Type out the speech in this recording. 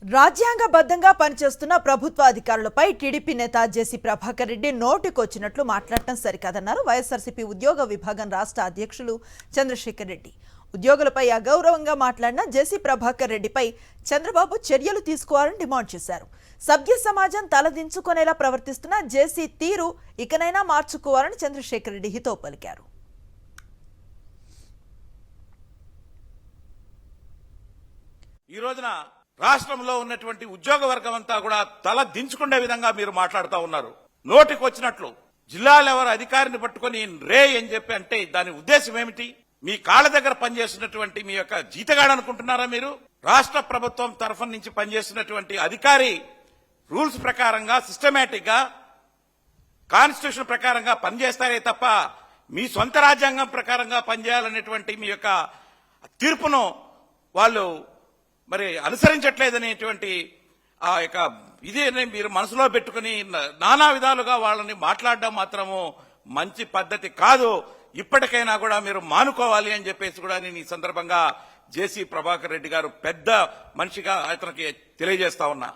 రాజ్యాంగబద్ధంగా పనిచేస్తున్న ప్రభుత్వ అధికారులపై టీడీపీ నేత జేసీ ప్రభాకర్ రెడ్డి నోటికొచ్చినట్లు మాట్లాడటం సరికాదన్నారు వైఎస్ఆర్సీపీ ఉద్యోగ విభాగం రాష్ట్ర అధ్యక్షులు చంద్రశేఖర్ రెడ్డి. ఉద్యోగులపై అగౌరవంగా మాట్లాడిన జేసీ ప్రభాకర్ రెడ్డిపై చంద్రబాబు చర్యలు తీసుకోవాలని డిమాండ్ చేశారు. సభ్య సమాజం తలదించుకునేలా ప్రవర్తిస్తున్న జేసీ తీరు ఇకనైనా మార్చుకోవాలని చంద్రశేఖర్ రెడ్డి హితవు పలికారు. ఈ రోజున రాష్ట్రంలో ఉన్నటువంటి ఉద్యోగ వర్గం అంతా కూడా తల దించుకునే విధంగా మీరు మాట్లాడుతూ ఉన్నారు. నోటికి వచ్చినట్లు జిల్లాల ఎవరు అధికారిని పట్టుకుని రే అని చెప్పి అంటే దాని ఉద్దేశం ఏమిటి? మీ కాళ్ళ దగ్గర పనిచేస్తున్నటువంటి మీ యొక్క జీతగాడు అనుకుంటున్నారా మీరు? రాష్ట్ర ప్రభుత్వం తరఫు నుంచి పనిచేస్తున్నటువంటి అధికారి రూల్స్ ప్రకారంగా సిస్టమేటిక్ గా కాన్స్టిట్యూషన్ ప్రకారంగా పనిచేస్తారే తప్ప మీ సొంత రాజ్యాంగం ప్రకారంగా పనిచేయాలనేటువంటి మీ యొక్క తీర్పును వాళ్ళు మరి అనుసరించట్లేదనేటువంటి ఆ యొక్క ఇదే మీరు మనసులో పెట్టుకుని నానా విధాలుగా వాళ్ళని మాట్లాడడం మాత్రము మంచి పద్ధతి కాదు. ఇప్పటికైనా కూడా మీరు మానుకోవాలి అని చెప్పేసి కూడా నేను ఈ సందర్భంగా జేసీ ప్రభాకర్ రెడ్డి గారు పెద్ద మనిషిగా అతనికి తెలియజేస్తా ఉన్నా.